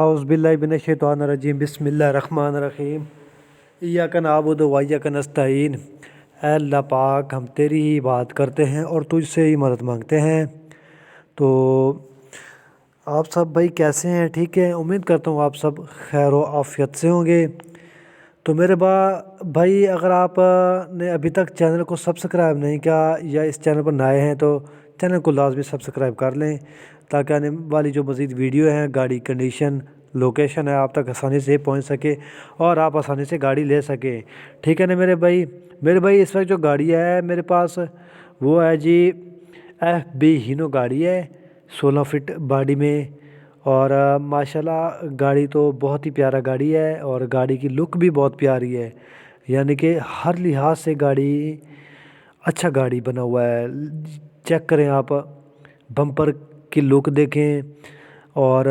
اعوذ باللہ من الشیطان الرجیم بسم اللہ الرحمن الرحیم ایاک نعبد و ایاک نستعین۔ اے اللہ پاک، ہم تیری ہی بات کرتے ہیں اور تجھ سے ہی مدد مانگتے ہیں۔ تو آپ سب بھائی کیسے ہیں؟ ٹھیک ہے، امید کرتا ہوں آپ سب خیر و عافیت سے ہوں گے۔ تو میرے بھائی، اگر آپ نے ابھی تک چینل کو سبسکرائب نہیں کیا یا اس چینل پر نئے ہیں تو چینل کو لازمی سبسکرائب کر لیں، تاکہ آنے والی جو مزید ویڈیو ہیں، گاڑی کنڈیشن، لوکیشن ہے، آپ تک آسانی سے پہنچ سکے اور آپ آسانی سے گاڑی لے سکیں۔ ٹھیک ہے نا میرے بھائی، اس وقت جو گاڑی ہے میرے پاس وہ ہے جی FB ہینو گاڑی ہے، 16 فٹ باڈی میں، اور ماشاءاللہ گاڑی تو بہت ہی پیارا گاڑی ہے اور گاڑی کی لک بھی بہت پیاری ہے، یعنی کہ ہر لحاظ سے گاڑی اچھا گاڑی بنا ہوا ہے۔ چیک کریں آپ، بمپر کی لک دیکھیں اور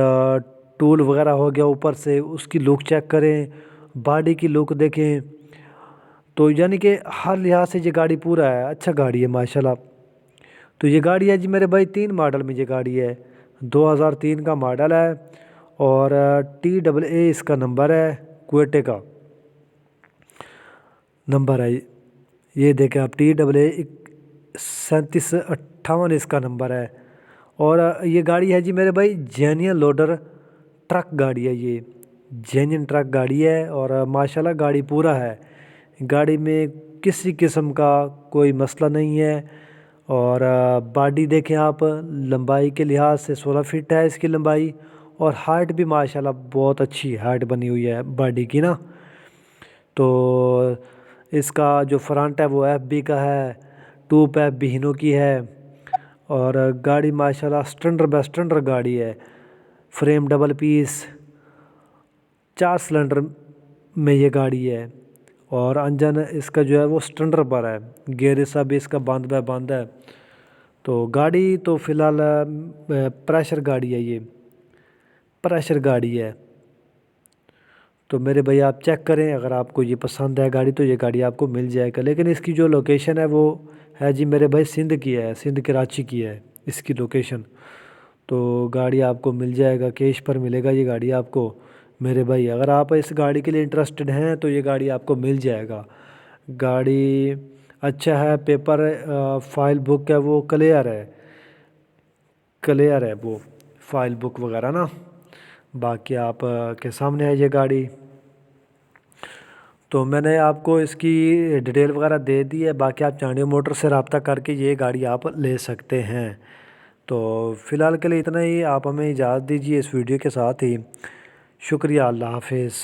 ٹول وغیرہ ہو گیا اوپر سے، اس کی لک چیک کریں، باڈی کی لک دیکھیں، تو یعنی کہ ہر لحاظ سے یہ گاڑی پورا ہے، اچھا گاڑی ہے ماشاءاللہ۔ تو یہ گاڑی ہے جی میرے بھائی 3 ماڈل میں، یہ گاڑی ہے 2003 کا ماڈل ہے اور TAA اس کا نمبر ہے، کوئٹے کا نمبر ہے۔ یہ دیکھیں آپ، TAA 3758 اس کا نمبر ہے، اور یہ گاڑی ہے جی میرے بھائی جینین لوڈر ٹرک گاڑی ہے، یہ جینین ٹرک گاڑی ہے اور ماشاءاللہ گاڑی پورا ہے۔ گاڑی میں کسی قسم کا کوئی مسئلہ نہیں ہے، اور باڈی دیکھیں آپ، لمبائی کے لحاظ سے 16 فٹ ہے اس کی لمبائی، اور ہائٹ بھی ماشاءاللہ بہت اچھی ہائٹ بنی ہوئی ہے باڈی کی نا۔ تو اس کا جو فرنٹ ہے وہ FB کا ہے، ٹوپ FB ہینو کی ہے، اور گاڑی ماشاءاللہ سٹنڈر بے سٹنڈر گاڑی ہے۔ فریم ڈبل پیس، 4 سلنڈر میں یہ گاڑی ہے، اور انجن اس کا جو ہے وہ سٹنڈر پر ہے، گیئر سب اس کا بند ہے۔ تو گاڑی تو فی الحال پریشر گاڑی ہے، یہ پریشر گاڑی ہے۔ تو میرے بھائی آپ چیک کریں، اگر آپ کو یہ پسند ہے گاڑی تو یہ گاڑی آپ کو مل جائے گا، لیکن اس کی جو لوکیشن ہے وہ ہے جی میرے بھائی سندھ کی ہے، سندھ کراچی کی ہے اس کی لوکیشن۔ تو گاڑی آپ کو مل جائے گا، کیش پر ملے گا یہ گاڑی آپ کو میرے بھائی۔ اگر آپ اس گاڑی کے لیے انٹرسٹڈ ہیں تو یہ گاڑی آپ کو مل جائے گا۔ گاڑی اچھا ہے، پیپر فائل بک ہے وہ کلیئر ہے وہ فائل بک وغیرہ نا، باقی آپ کے سامنے ہے یہ گاڑی۔ تو میں نے آپ کو اس کی ڈیٹیل وغیرہ دے دی ہے، باقی آپ چانڈیو موٹر سے رابطہ کر کے یہ گاڑی آپ لے سکتے ہیں۔ تو فی الحال کے لیے اتنا ہی، آپ ہمیں اجازت دیجیے اس ویڈیو کے ساتھ ہی۔ شکریہ، اللہ حافظ۔